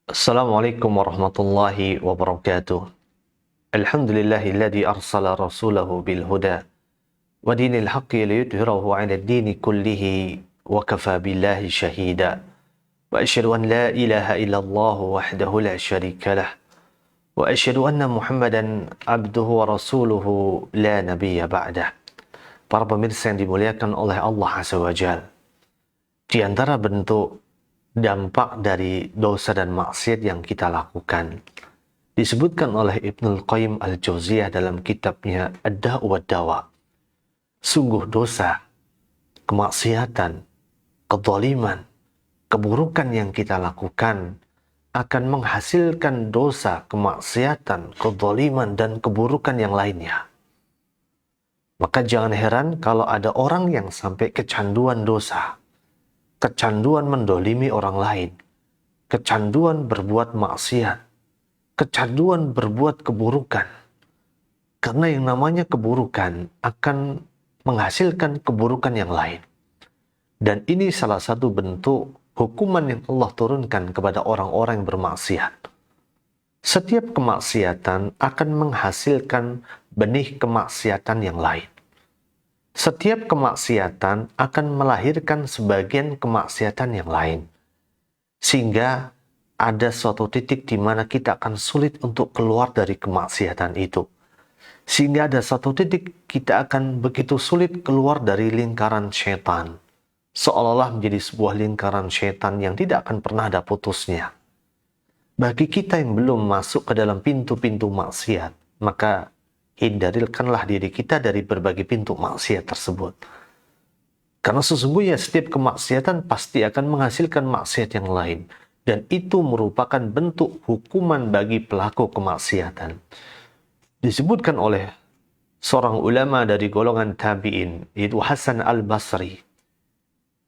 Assalamualaikum warahmatullahi wabarakatuh. Alhamdulillahilladzi arsala rasulahu bil huda wa dinil haqqi liyudhhirahu 'ala ad-dini kullihi wa kafa billahi shahida. Wa asyhadu an la ilaha illallah wahdahu la syarika lah. Wa asyhadu anna Muhammadan abduhu wa rasuluhu la nabiyya ba'dah. Para pemirsa yang dimuliakan oleh Allah Azza wa Jalla. Di antara bentuk dampak dari dosa dan maksiat yang kita lakukan disebutkan oleh Ibnul Qayyim Al-Jauziyah dalam kitabnya Ad-Da'u wad-Dawa. Sungguh dosa, kemaksiatan, kezaliman, keburukan yang kita lakukan akan menghasilkan dosa, kemaksiatan, kezaliman, dan keburukan yang lainnya. Maka jangan heran kalau ada orang yang sampai kecanduan dosa, kecanduan mendolimi orang lain, kecanduan berbuat maksiat, kecanduan berbuat keburukan. Karena yang namanya keburukan akan menghasilkan keburukan yang lain. Dan ini salah satu bentuk hukuman yang Allah turunkan kepada orang-orang yang bermaksiat. Setiap kemaksiatan akan menghasilkan benih kemaksiatan yang lain. Setiap kemaksiatan akan melahirkan sebagian kemaksiatan yang lain. Sehingga ada suatu titik di mana kita akan sulit untuk keluar dari kemaksiatan itu. Sehingga ada satu titik kita akan begitu sulit keluar dari lingkaran syaitan. Seolah-olah menjadi sebuah lingkaran syaitan yang tidak akan pernah ada putusnya. Bagi kita yang belum masuk ke dalam pintu-pintu maksiat, maka hindarikanlah diri kita dari berbagai pintu maksiat tersebut. Karena sesungguhnya setiap kemaksiatan pasti akan menghasilkan maksiat yang lain. Dan itu merupakan bentuk hukuman bagi pelaku kemaksiatan. Disebutkan oleh seorang ulama dari golongan tabi'in, yaitu Hasan al-Basri.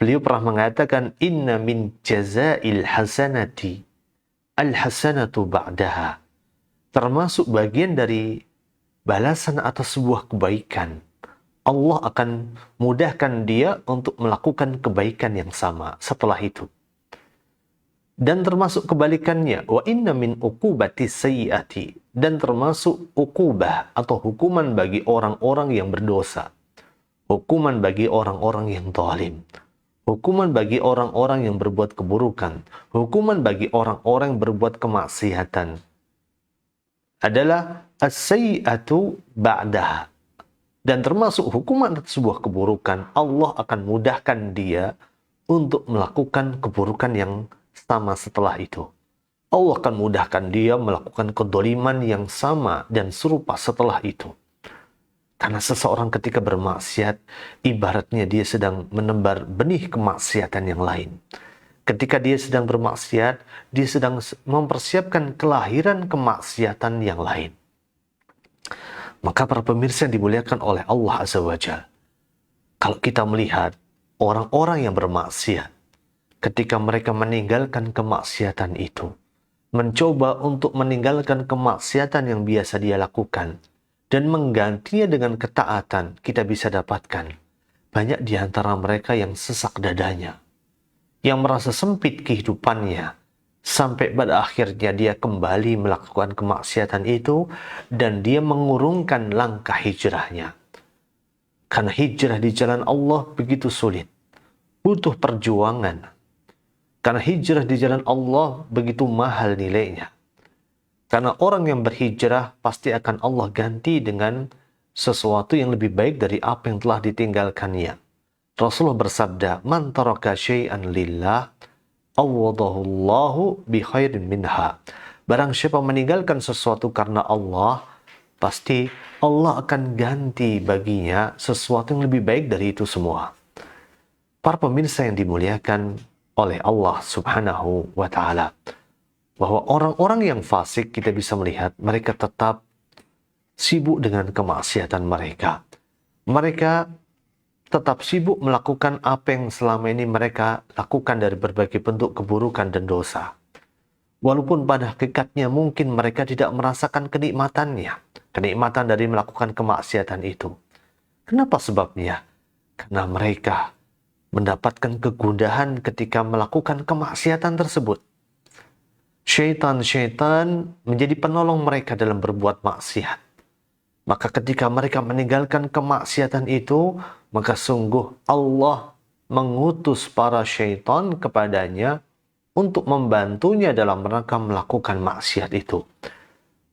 Beliau pernah mengatakan, Inna min jazail hasanati al-hasanatu ba'daha. Termasuk bagian dari balasan atas sebuah kebaikan, Allah akan mudahkan dia untuk melakukan kebaikan yang sama setelah itu. Dan termasuk kebalikannya, wa inna min uqubati sayyiati, dan termasuk uqubah atau hukuman bagi orang-orang yang berdosa, hukuman bagi orang-orang yang zalim, hukuman bagi orang-orang yang berbuat keburukan, hukuman bagi orang-orang yang berbuat kemaksiatan adalah as-sayyi'atu ba'daha. Dan termasuk hukuman atas sebuah keburukan, Allah akan mudahkan dia untuk melakukan keburukan yang sama setelah itu. Allah akan mudahkan dia melakukan kedoliman yang sama dan serupa setelah itu. Karena seseorang ketika bermaksiat, ibaratnya dia sedang menebar benih kemaksiatan yang lain. Ketika dia sedang bermaksiat, dia sedang mempersiapkan kelahiran kemaksiatan yang lain. Maka para pemirsa yang dimuliakan oleh Allah Azza wa Jalla, kalau kita melihat orang-orang yang bermaksiat, ketika mereka meninggalkan kemaksiatan itu, mencoba untuk meninggalkan kemaksiatan yang biasa dia lakukan, dan menggantinya dengan ketaatan, kita bisa dapatkan banyak di antara mereka yang sesak dadanya, yang merasa sempit kehidupannya, sampai pada akhirnya dia kembali melakukan kemaksiatan itu, dan dia mengurungkan langkah hijrahnya. Karena hijrah di jalan Allah begitu sulit, butuh perjuangan. Karena hijrah di jalan Allah begitu mahal nilainya. Karena orang yang berhijrah pasti akan Allah ganti dengan sesuatu yang lebih baik dari apa yang telah ditinggalkannya. Rasulullah bersabda, "Man taraka syai'an lillah, awwadahullahu bi khairin minha." Barang siapa meninggalkan sesuatu karena Allah, pasti Allah akan ganti baginya sesuatu yang lebih baik dari itu semua. Para pemirsa yang dimuliakan oleh Allah Subhanahu wa ta'ala, bahwa orang-orang yang fasik kita bisa melihat mereka tetap sibuk dengan kemaksiatan mereka. Mereka tetap sibuk melakukan apa yang selama ini mereka lakukan dari berbagai bentuk keburukan dan dosa. Walaupun pada hakikatnya mungkin mereka tidak merasakan kenikmatannya, kenikmatan dari melakukan kemaksiatan itu. Kenapa sebabnya? Karena mereka mendapatkan kegundahan ketika melakukan kemaksiatan tersebut. Syaitan menjadi penolong mereka dalam berbuat maksiat. Maka ketika mereka meninggalkan kemaksiatan itu, maka sungguh Allah mengutus para syaitan kepadanya untuk membantunya dalam rangka melakukan maksiat itu.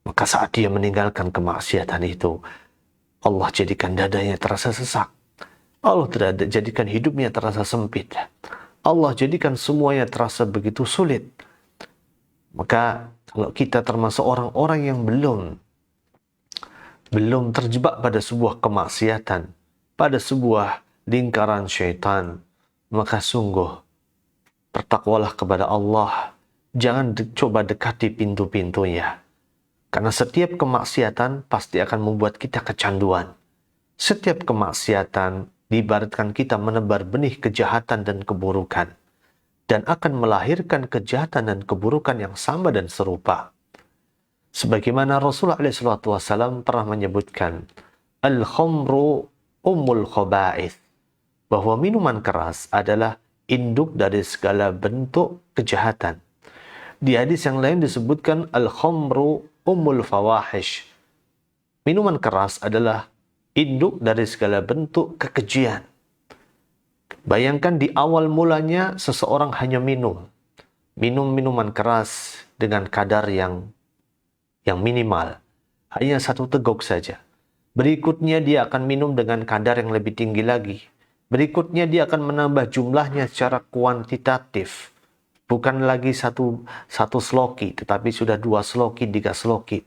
Maka saat dia meninggalkan kemaksiatan itu, Allah jadikan dadanya terasa sesak. Allah jadikan hidupnya terasa sempit. Allah jadikan semuanya terasa begitu sulit. Maka kalau kita termasuk orang-orang yang belum terjebak pada sebuah kemaksiatan, pada sebuah lingkaran syaitan, maka sungguh bertakwalah kepada Allah. Jangan coba dekati pintu-pintunya. Karena setiap kemaksiatan pasti akan membuat kita kecanduan. Setiap kemaksiatan diibaratkan kita menebar benih kejahatan dan keburukan, dan akan melahirkan kejahatan dan keburukan yang sama dan serupa. Sebagaimana Rasulullah SAW pernah menyebutkan, Al-khamru ummul khaba'ith, bahwa minuman keras adalah induk dari segala bentuk kejahatan. Di hadis yang lain disebutkan, Al-khamru ummul fawahish, minuman keras adalah induk dari segala bentuk kekejian. Bayangkan di awal mulanya seseorang hanya minum minuman keras dengan kadar yang minimal, hanya 1 teguk saja. Berikutnya dia akan minum dengan kadar yang lebih tinggi lagi. Berikutnya dia akan menambah jumlahnya secara kuantitatif. Bukan lagi satu sloki, tetapi sudah 2 sloki, 3 sloki.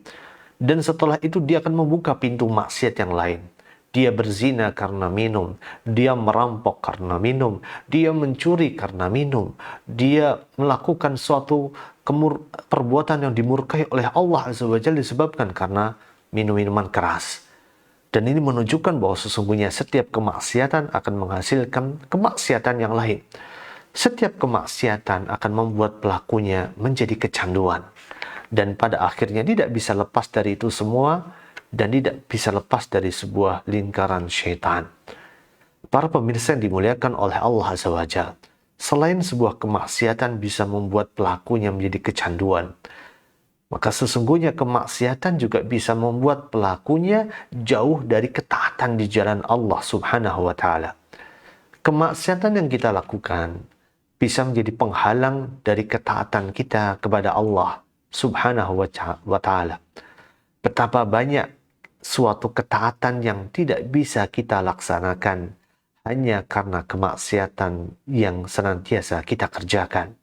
Dan setelah itu dia akan membuka pintu maksiat yang lain. Dia berzina karena minum, dia merampok karena minum, dia mencuri karena minum, dia melakukan suatu perbuatan yang dimurkai oleh Allah Azza wa Jalla disebabkan karena minum-minuman keras. Dan ini menunjukkan bahwa sesungguhnya setiap kemaksiatan akan menghasilkan kemaksiatan yang lain. Setiap kemaksiatan akan membuat pelakunya menjadi kecanduan. Dan pada akhirnya tidak bisa lepas dari itu semua, dan tidak bisa lepas dari sebuah lingkaran syaitan. Para pemirsa yang dimuliakan oleh Allah Azza wa Jalla, selain sebuah kemaksiatan bisa membuat pelakunya menjadi kecanduan, maka sesungguhnya kemaksiatan juga bisa membuat pelakunya jauh dari ketaatan di jalan Allah Subhanahu wa Ta'ala. Kemaksiatan yang kita lakukan bisa menjadi penghalang dari ketaatan kita kepada Allah Subhanahu wa Ta'ala. Betapa banyak suatu ketaatan yang tidak bisa kita laksanakan hanya karena kemaksiatan yang senantiasa kita kerjakan.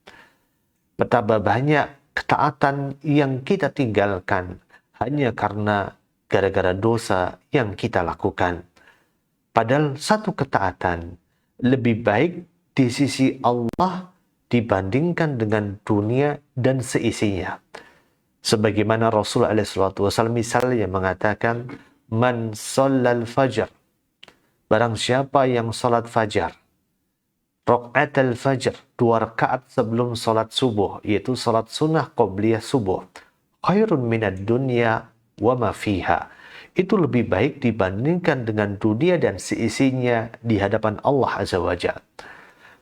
Betapa banyak ketaatan yang kita tinggalkan hanya karena gara-gara dosa yang kita lakukan. Padahal satu ketaatan lebih baik di sisi Allah dibandingkan dengan dunia dan seisinya. Sebagaimana Rasulullah SAW misalnya mengatakan, Man shallal fajr, barang siapa yang salat fajar, rakaat al-fajr, 2 rakaat sebelum salat subuh, yaitu salat sunnah qobliyah subuh, khairun minad dunya wa ma fiha, itu lebih baik dibandingkan dengan dunia dan seisinya di hadapan Allah Azza wa Jalla.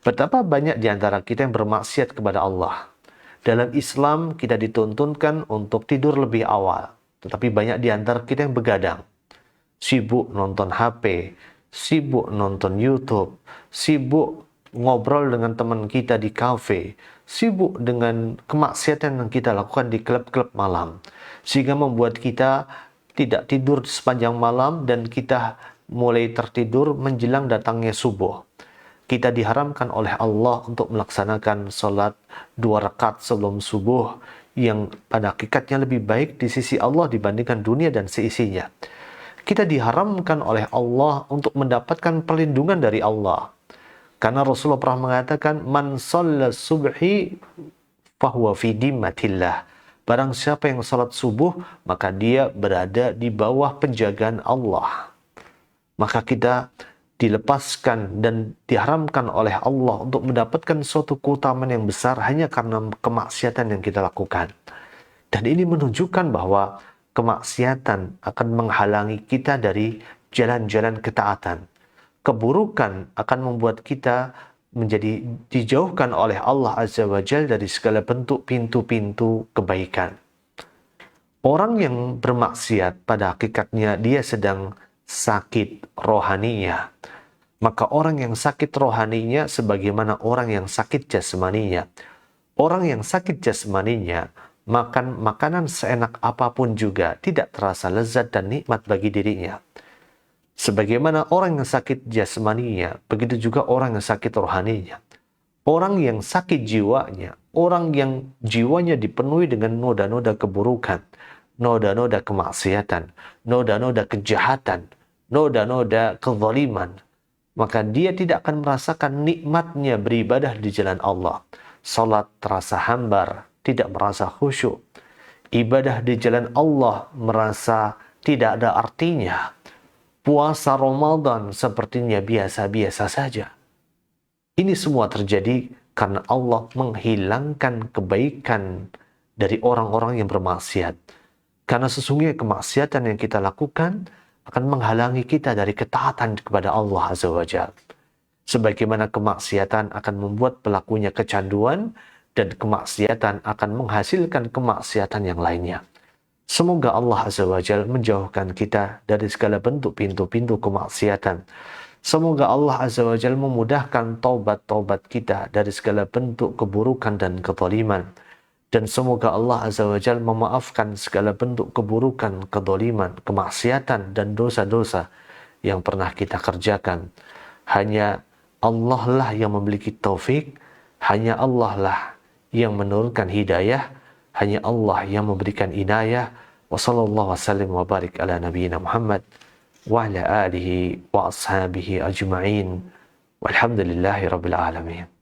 Betapa banyak di antara kita yang bermaksiat kepada Allah. Dalam Islam kita dituntunkan untuk tidur lebih awal, tetapi banyak di antara kita yang begadang, sibuk nonton HP, sibuk nonton YouTube, sibuk ngobrol dengan teman kita di kafe, sibuk dengan kemaksiatan yang kita lakukan di klub-klub malam, sehingga membuat kita tidak tidur sepanjang malam dan kita mulai tertidur menjelang datangnya subuh. Kita diharamkan oleh Allah untuk melaksanakan sholat 2 rakaat sebelum subuh yang pada hakikatnya lebih baik di sisi Allah dibandingkan dunia dan seisinya. Kita diharamkan oleh Allah untuk mendapatkan perlindungan dari Allah. Karena Rasulullah pernah mengatakan, Man shalla subhi fahuwa fi dimmatillah. Barang siapa yang salat subuh, maka dia berada di bawah penjagaan Allah. Maka kita dilepaskan dan diharamkan oleh Allah untuk mendapatkan suatu keutamaan yang besar hanya karena kemaksiatan yang kita lakukan. Dan ini menunjukkan bahwa kemaksiatan akan menghalangi kita dari jalan-jalan ketaatan. Keburukan akan membuat kita menjadi dijauhkan oleh Allah Azza wa Jalla dari segala bentuk pintu-pintu kebaikan. Orang yang bermaksiat pada hakikatnya dia sedang sakit rohaninya. Maka orang yang sakit rohaninya sebagaimana orang yang sakit jasmaninya. Orang yang sakit jasmaninya makan makanan seenak apapun juga tidak terasa lezat dan nikmat bagi dirinya. Sebagaimana orang yang sakit jasmaninya, begitu juga orang yang sakit rohaninya. Orang yang sakit jiwanya, orang yang jiwanya dipenuhi dengan noda-noda keburukan, noda-noda kemaksiatan, noda-noda kejahatan, noda-noda kezaliman, maka dia tidak akan merasakan nikmatnya beribadah di jalan Allah. Salat terasa hambar, tidak merasa khusyuk. Ibadah di jalan Allah merasa tidak ada artinya. Puasa Ramadan sepertinya biasa-biasa saja. Ini semua terjadi karena Allah menghilangkan kebaikan dari orang-orang yang bermaksiat. Karena sesungguhnya kemaksiatan yang kita lakukan akan menghalangi kita dari ketaatan kepada Allah Azza wa Jalla. Sebagaimana kemaksiatan akan membuat pelakunya kecanduan dan kemaksiatan akan menghasilkan kemaksiatan yang lainnya. Semoga Allah Azza wa Jalla menjauhkan kita dari segala bentuk pintu-pintu kemaksiatan. Semoga Allah Azza wa Jalla memudahkan taubat-taubat kita dari segala bentuk keburukan dan kezaliman. Dan semoga Allah Azza wa Jalla memaafkan segala bentuk keburukan, kezaliman, kemaksiatan dan dosa-dosa yang pernah kita kerjakan. Hanya Allah lah yang memiliki taufik, hanya Allah lah yang menurunkan hidayah, hanya Allah yang memberikan inayah. Wa sallallahu wasallam wa barik ala nabiyyina Muhammad wa ala alihi wa ashabihi ajma'in. Walhamdulillahi rabbil alamin.